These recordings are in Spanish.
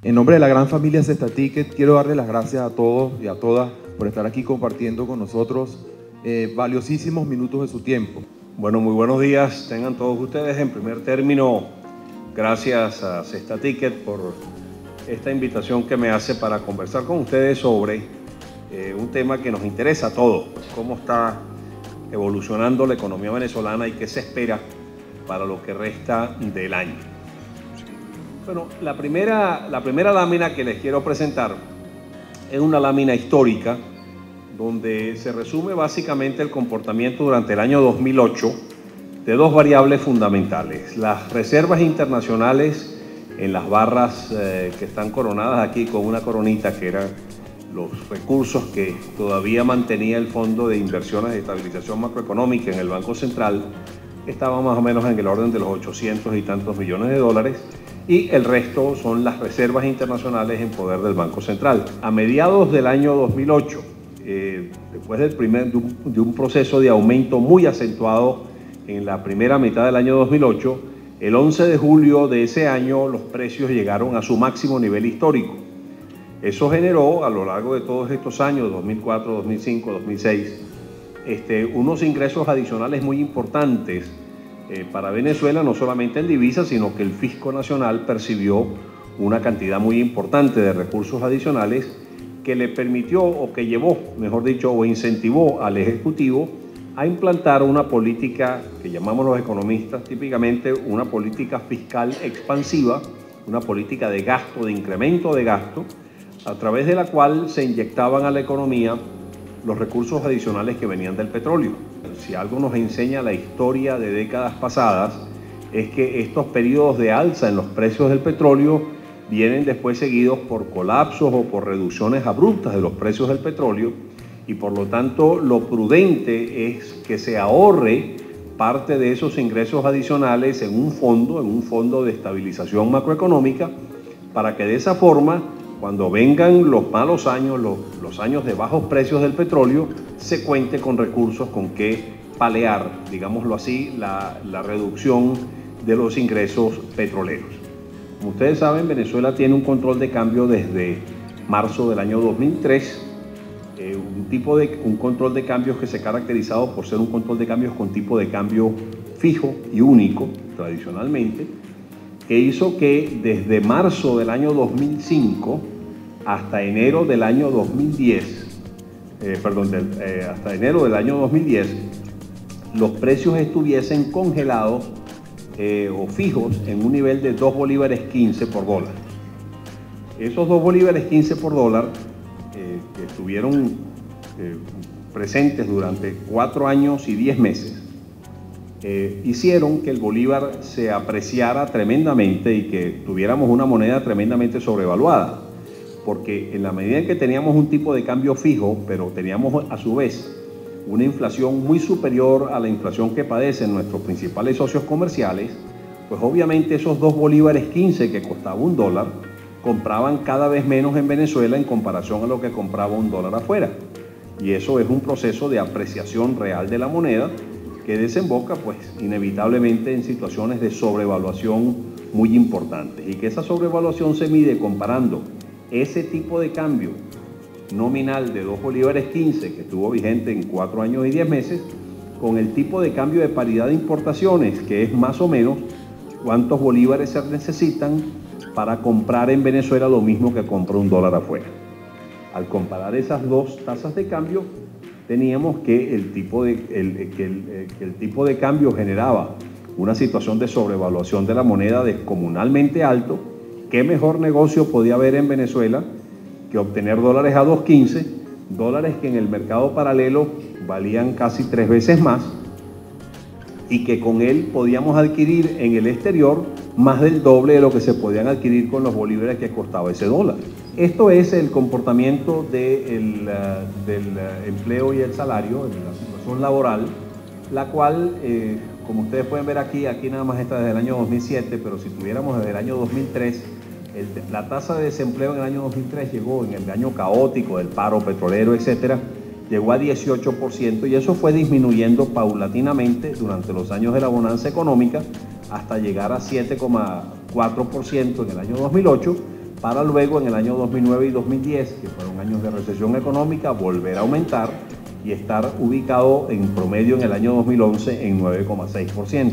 En nombre de la gran familia Cestaticket, quiero darle las gracias a todos y a todas por estar aquí compartiendo con nosotros valiosísimos minutos de su tiempo. Bueno, muy buenos días tengan todos ustedes. En primer término, gracias a Cestaticket por esta invitación que me hace para conversar con ustedes sobre un tema que nos interesa a todos: cómo está evolucionando la economía venezolana y qué se espera para lo que resta del año. Bueno, la primera lámina que les quiero presentar es una lámina histórica donde se resume básicamente el comportamiento durante el año 2008 de dos variables fundamentales: las reservas internacionales en las barras que están coronadas aquí con una coronita, que eran los recursos que todavía mantenía el Fondo de Inversiones de Estabilización Macroeconómica en el Banco Central, que estaba más o menos en el orden de los 800 y tantos millones de dólares, y el resto son las reservas internacionales en poder del Banco Central. A mediados del año 2008, después de un proceso de aumento muy acentuado en la primera mitad del año 2008, el 11 de julio de ese año los precios llegaron a su máximo nivel histórico. Eso generó a lo largo de todos estos años, 2004, 2005, 2006, unos ingresos adicionales muy importantes para Venezuela, no solamente en divisas, sino que el fisco nacional percibió una cantidad muy importante de recursos adicionales que le permitió, o que llevó, mejor dicho, o incentivó al Ejecutivo a implantar una política que llamamos los economistas típicamente una política fiscal expansiva, una política de gasto, de incremento de gasto, a través de la cual se inyectaban a la economía los recursos adicionales que venían del petróleo. Si algo nos enseña la historia de décadas pasadas, es que estos periodos de alza en los precios del petróleo vienen después seguidos por colapsos o por reducciones abruptas de los precios del petróleo, y por lo tanto lo prudente es que se ahorre parte de esos ingresos adicionales en un fondo de estabilización macroeconómica, para que de esa forma, cuando vengan los malos años, los años de bajos precios del petróleo, se cuente con recursos con que palear, digámoslo así, la reducción de los ingresos petroleros. Como ustedes saben, Venezuela tiene un control de cambio desde marzo del año 2003, un control de cambios que se ha caracterizado por ser un control de cambios con tipo de cambio fijo y único, tradicionalmente, que hizo que desde marzo del año 2005 hasta enero del año 2010, hasta enero del año 2010, los precios estuviesen congelados o fijos en un nivel de 2 bolívares 15 por dólar. Esos 2 bolívares 15 por dólar que estuvieron presentes durante 4 años y 10 meses, hicieron que el bolívar se apreciara tremendamente y que tuviéramos una moneda tremendamente sobrevaluada, porque en la medida en que teníamos un tipo de cambio fijo, pero teníamos a su vez una inflación muy superior a la inflación que padecen nuestros principales socios comerciales, pues obviamente esos 2 bolívares 15 que costaba un dólar, compraban cada vez menos en Venezuela en comparación a lo que compraba un dólar afuera. Y eso es un proceso de apreciación real de la moneda que desemboca pues inevitablemente en situaciones de sobrevaluación muy importantes, y que esa sobrevaluación se mide comparando ese tipo de cambio nominal de 2 bolívares 15 que estuvo vigente en 4 años y 10 meses con el tipo de cambio de paridad de importaciones, que es más o menos cuántos bolívares se necesitan para comprar en Venezuela lo mismo que compra un dólar afuera. Al comparar esas dos tasas de cambio, teníamos que el tipo de cambio generaba una situación de sobrevaluación de la moneda descomunalmente alto. ¿Qué mejor negocio podía haber en Venezuela que obtener dólares a 2.15, dólares que en el mercado paralelo valían casi 3 veces más, y que con él podíamos adquirir en el exterior más del doble de lo que se podían adquirir con los bolívares que costaba ese dólar? Esto es el comportamiento del empleo y el salario, de la situación laboral, la cual, como ustedes pueden ver aquí nada más está desde el año 2007, pero si tuviéramos desde el año 2003, la tasa de desempleo en el año 2003 llegó, en el año caótico del paro petrolero, etcétera, llegó a 18%, y eso fue disminuyendo paulatinamente durante los años de la bonanza económica, hasta llegar a 7,4% en el año 2008, para luego en el año 2009 y 2010, que fueron años de recesión económica, volver a aumentar y estar ubicado en promedio en el año 2011 en 9,6%.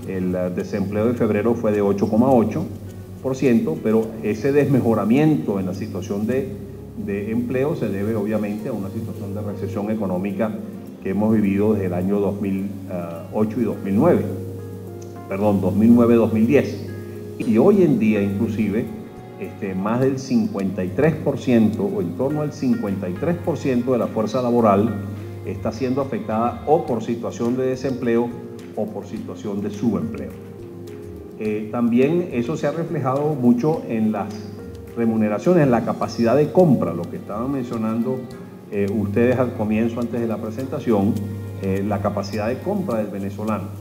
El desempleo de febrero fue de 8,8%, pero ese desmejoramiento en la situación de empleo se debe obviamente a una situación de recesión económica que hemos vivido desde el año 2008 y 2009, perdón, 2009-2010. Y hoy en día inclusive más del 53% o en torno al 53% de la fuerza laboral está siendo afectada o por situación de desempleo o por situación de subempleo. También eso se ha reflejado mucho en las remuneraciones, en la capacidad de compra, lo que estaban mencionando ustedes al comienzo, antes de la presentación, la capacidad de compra del venezolano.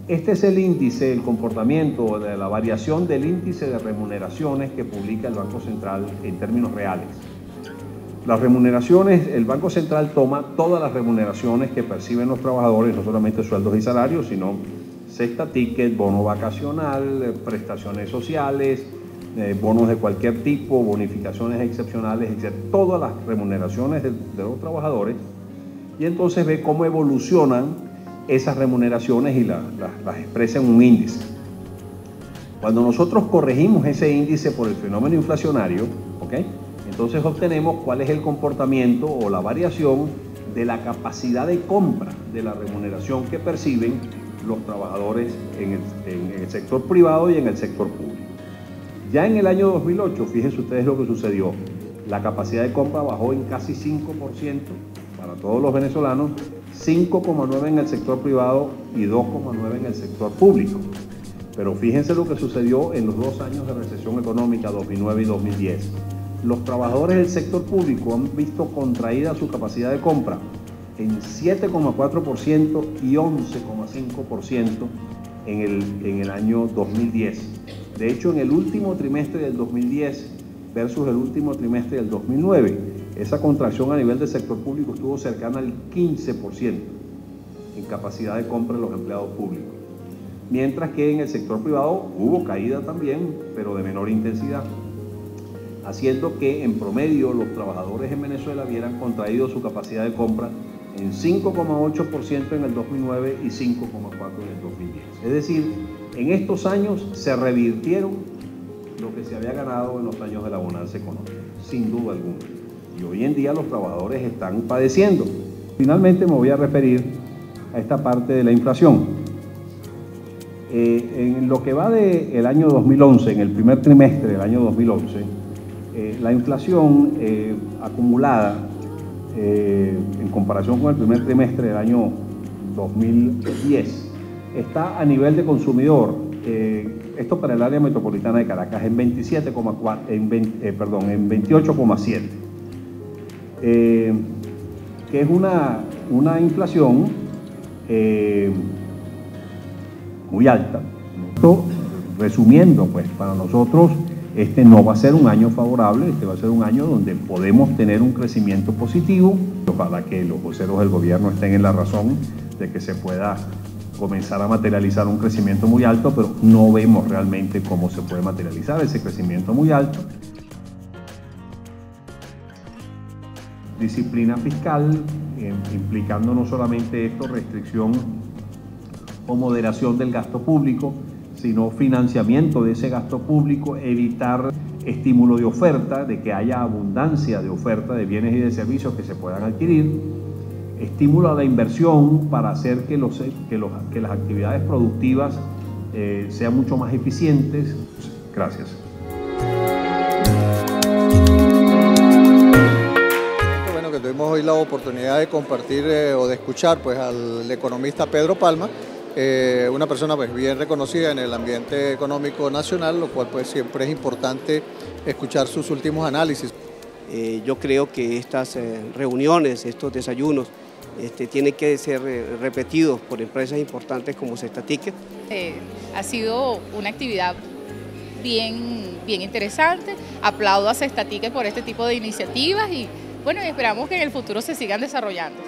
Este es el índice, el comportamiento, de la variación del índice de remuneraciones que publica el Banco Central en términos reales. Las remuneraciones, el Banco Central toma todas las remuneraciones que perciben los trabajadores, no solamente sueldos y salarios, sino cesta ticket, bono vacacional, prestaciones sociales, bonos de cualquier tipo, bonificaciones excepcionales, etc. Todas las remuneraciones de los trabajadores, y entonces ve cómo evolucionan esas remuneraciones y las expresa en un índice. Cuando nosotros corregimos ese índice por el fenómeno inflacionario, ¿okay?, entonces obtenemos cuál es el comportamiento o la variación de la capacidad de compra de la remuneración que perciben los trabajadores en el sector privado y en el sector público. Ya en el año 2008, fíjense ustedes lo que sucedió. La capacidad de compra bajó en casi 5% para todos los venezolanos, 5,9% en el sector privado y 2,9% en el sector público. Pero fíjense lo que sucedió en los 2 años de recesión económica, 2009 y 2010. Los trabajadores del sector público han visto contraída su capacidad de compra en 7,4% y 11,5% en el año 2010. De hecho, en el último trimestre del 2010 versus el último trimestre del 2009, esa contracción a nivel del sector público estuvo cercana al 15% en capacidad de compra de los empleados públicos. Mientras que en el sector privado hubo caída también, pero de menor intensidad, haciendo que en promedio los trabajadores en Venezuela hubieran contraído su capacidad de compra en 5,8% en el 2009 y 5,4% en el 2010. Es decir, en estos años se revirtieron lo que se había ganado en los años de la bonanza económica, sin duda alguna. Y hoy en día los trabajadores están padeciendo. Finalmente me voy a referir a esta parte de la inflación. En lo que va del año 2011, en el primer trimestre del año 2011, la inflación acumulada en comparación con el primer trimestre del año 2010 está a nivel de consumidor, esto para el área metropolitana de Caracas, en 28,7, que es una inflación muy alta. Esto, resumiendo, pues para nosotros este no va a ser un año favorable, este va a ser un año donde podemos tener un crecimiento positivo. Ojalá que los voceros del gobierno estén en la razón de que se pueda comenzar a materializar un crecimiento muy alto, pero no vemos realmente cómo se puede materializar ese crecimiento muy alto. Disciplina fiscal, implicando no solamente esto, restricción o moderación del gasto público, sino financiamiento de ese gasto público, evitar estímulo de oferta, de que haya abundancia de oferta de bienes y de servicios que se puedan adquirir, estímulo a la inversión para hacer que las actividades productivas sean mucho más eficientes. Gracias. Bueno, que tuvimos hoy la oportunidad de compartir o de escuchar pues al economista Pedro Palma, una persona pues bien reconocida en el ambiente económico nacional, lo cual pues siempre es importante escuchar sus últimos análisis. Yo creo que estas reuniones, estos desayunos, tienen que ser repetidos por empresas importantes como Cesta Ticket. Ha sido una actividad bien interesante. Aplaudo a Cesta Ticket por este tipo de iniciativas y bueno, esperamos que en el futuro se sigan desarrollando.